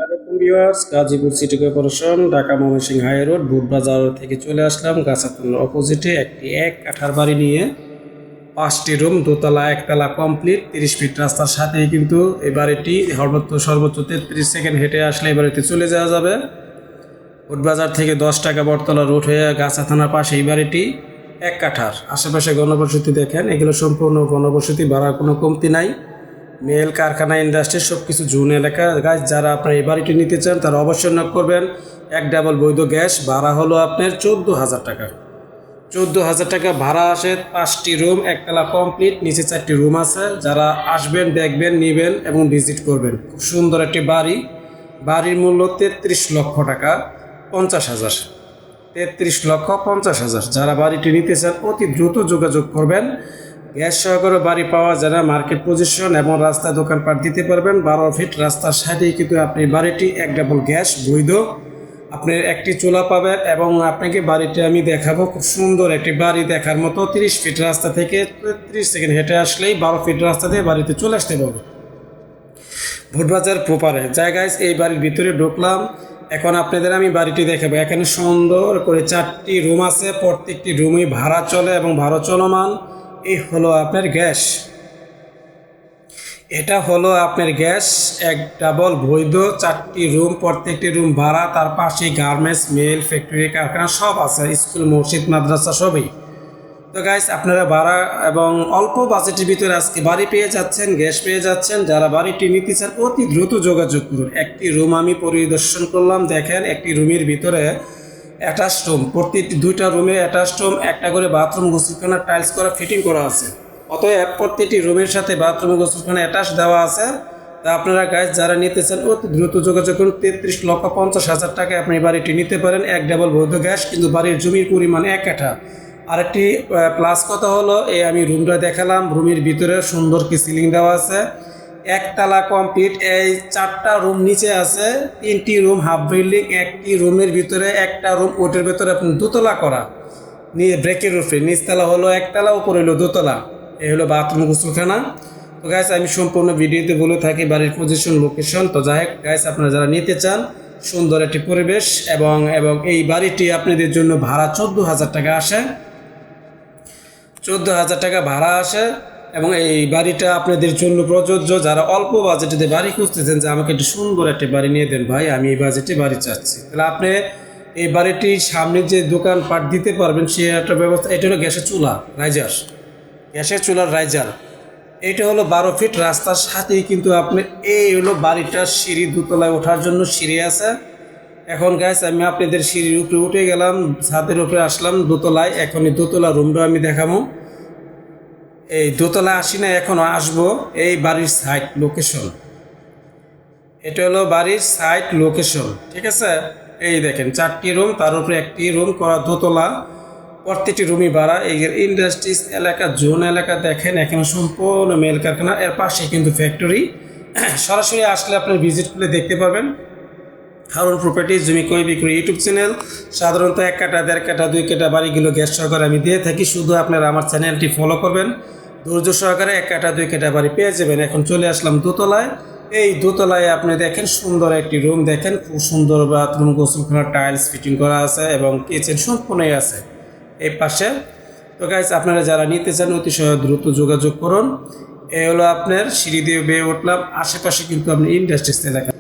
আসসালামু viewers, Gazipur city corporation Dhaka Mymensingh high road Butbazar থেকে চলে আসলাম গাছাতুলের অপোজিটে একটি এক কাঠার বাড়ি নিয়ে 5টি রুম, দোতলা একতলা কমপ্লিট। 30 ফিট রাস্তার সাথেই কিন্তু এই বাড়িটি সর্বোচ্চ 33 সেকেন্ড হেঁটে আসলে এই বাড়িতে চলে যাওয়া যাবে। বুটবাজার থেকে 10 টাকা বটতলা রোড হয়ে গাছা থানার পাশে এই বাড়িটি এক কাঠার। আশেপাশে গণবসতি দেখেন, এগুলো সম্পূর্ণ গণবসতি, ভাড়া কোনো কমতি নাই। মেল কারখানা ইন্ডাস্ট্রি সব কিছু জুন এলাকা। গাছ যারা আপনার এই বাড়িটি নিতে চান তারা অবশ্যই নক করবেন। এক ডাবল বৈধ গ্যাস, ভাড়া হলো আপনার 14,000 টাকা। 14,000 টাকা ভাড়া আসে। 5টি রুম, একতলা কমপ্লিট, নিচে 4টি রুম আছে। যারা আসবেন, দেখবেন, নেবেন এবং ভিজিট করবেন। খুব সুন্দর একটি বাড়ি। বাড়ির মূল্য 33 লক্ষ টাকা 50,000। 33 লক্ষ 50,000। যারা বাড়িটি নিতে চান অতি দ্রুত যোগাযোগ করবেন। গ্যাস সহকারে বাড়ি পাওয়া যারা মার্কেট পজিশন এবং রাস্তায় দোকানপাট দিতে পারবেন। 12 ফিট রাস্তার সাইডেই কিন্তু আপনি বাড়িটি এক ডাবল গ্যাস বৈধ। আপনি একটি চুলা পাবেন এবং আপনাকে বাড়িটি আমি দেখাবো। খুব সুন্দর একটি বাড়ি দেখার মতো। 30 ফিট রাস্তা থেকে 30 সেকেন্ড হেঁটে আসলেই 12 ফিট রাস্তা দিয়ে বাড়িতে চলে আসতে পারবো। ভোটবাজার প্রপারে জায়গায় এই বাড়ির ভিতরে ঢুকলাম। এখন আপনাদের আমি বাড়িটি দেখাবো। এখানে সুন্দর করে 4টি রুম আছে, প্রত্যেকটি রুমই ভাড়া চলে এবং ভাড়া চলমান। এই হলো আপনার গ্যাস, এটা হলো আপনার গ্যাস এক ডাবল বৈধ। 4টি রুম, প্রত্যেকটি রুম ভাড়া। তার পাশে গার্মেন্টস, মেল, ফ্যাক্টরি, কারখানা সব আছে, স্কুল, মসজিদ, মাদ্রাসা সবই। তো গাইস, আপনারা ভাড়া এবং অল্প বাজেটের ভিতরে আজকে বাড়ি পেয়ে যাচ্ছেন, গ্যাস পেয়ে যাচ্ছেন। যারা বাড়িটি নিতে চান অতি দ্রুত যোগাযোগ করুন। একটি রুম আমি পরিদর্শন করলাম, দেখেন একটি রুমের ভিতরে অ্যাটাচ রুম, প্রতিটি 2টা রুমের অ্যাটাচ রুম, একটা করে বাথরুম, গোসলখানা টাইলস করা ফিটিং করা আছে। অতএব প্রতিটি রুমের সাথে বাথরুম, গোসলখানা অ্যাটাচ দেওয়া আছে। তা আপনারা গাইস যারা নিতে চান অতি দ্রুত যোগাযোগ করুন। 33 লক্ষ 50,000 টাকায় আপনি বাড়িটি নিতে পারেন, এক ডাবল বৈধ গ্যাস। কিন্তু বাড়ির জমির পরিমাণ 1 কাঠা। আরেকটি প্লাস কথা হলো, আমি রুমটা দেখালাম, রুমের ভিতরে সুন্দর কি সিলিং দেওয়া আছে। একতলা কমপ্লিট। এই 4টা রুম নিচে আছে, 3টি রুম হাফ বিল্ডিং। একটি রুমের ভিতরে একটা রুম, ওটার ভিতরে আপনি দোতলা করা নিয়ে ব্রেকের উপরে। নিচতলা হলো একতলা, উপরে হলো দোতলা। এই হলো বাথরুম, গোসলখানা। তো গাইস আমি সম্পূর্ণ ভিডিওতে বলে থাকি বাড়ির পজিশন, লোকেশন। তো যাই হোক গাইস, আপনারা যারা নিতে চান সুন্দর একটি পরিবেশ এবং এই বাড়িটি আপনাদের জন্য ভাড়া 14,000 টাকা আসে। 14,000 টাকা ভাড়া আসে এবং এই বাড়িটা আপনাদের জন্য প্রযোজ্য। যারা অল্প বাজেটে বাড়ি খুঁজতেছেন যে আমাকে একটু সুন্দর একটি বাড়ি নিয়ে দেন ভাই, আমি এই বাজেটে বাড়ি চাচ্ছি, তাহলে আপনি এই বাড়িটির সামনে যে দোকানপাট দিতে পারবেন সে একটা ব্যবস্থা। এটা হলো গ্যাসের চুলা রাইজার, গ্যাসের চুলার রাইজার। এটা হলো 12 ফিট রাস্তার সাথেই কিন্তু আপনি এই হলো বাড়িটার সিঁড়ি, দোতলায় ওঠার জন্য সিঁড়ি আছে। এখন গাইস আমি আপনাদের সিঁড়ির উপরে উঠে গেলাম, ছাদের উপরে আসলাম দোতলায়। এখন এই দোতলা রুমটা আমি দেখাবো। এই দোতলায় আসি না, এখনও আসবো। এই বাড়ির সাইট লোকেশন, এটা হলো বাড়ির সাইট লোকেশন, ঠিক আছে। এই দেখেন 4টি রুম, তার উপরে একটি রুম করা, দোতলা। প্রত্যেকটি রুমই ভাড়া। এই ইন্ডাস্ট্রিজ এলাকা, জোন এলাকা দেখেন, এখানে সম্পূর্ণ মেল কারখানা। এর পাশে কিন্তু ফ্যাক্টরি। সরাসরি আসলে আপনি ভিজিট করে দেখতে পাবেন। হারুন প্রপার্টি, জমি ক্রয় বিক্রয় ইউটিউব চ্যানেল। সাধারণত 1 কাঠা, 1.5 কাঠা, 2 কাঠা বাড়িগুলো গ্যাস সহকারে আমি দিয়ে থাকি। শুধু আপনারা আমার চ্যানেলটি ফলো করবেন, ধৈর্য সহকারে 1 কাঠা 2 কাঠা বাড়ি পেয়ে যাবেন। এখন চলে আসলাম দোতলায়। এই দোতলায় আপনি দেখেন সুন্দর একটি রুম, দেখেন খুব সুন্দর বাথরুম, গোসলখানা টাইলস ফিটিং করা আছে এবং কিচেন সম্পূর্ণই আছে এই পাশে। তো গাইস, আপনারা যারা নিতে চান অতি দ্রুত যোগাযোগ করুন। এই হলো আপনার সিঁড়ি দিয়ে বেয়ে উঠলাম। আশেপাশে কিন্তু আপনি ইন্ডাস্ট্রিজ এলাকা।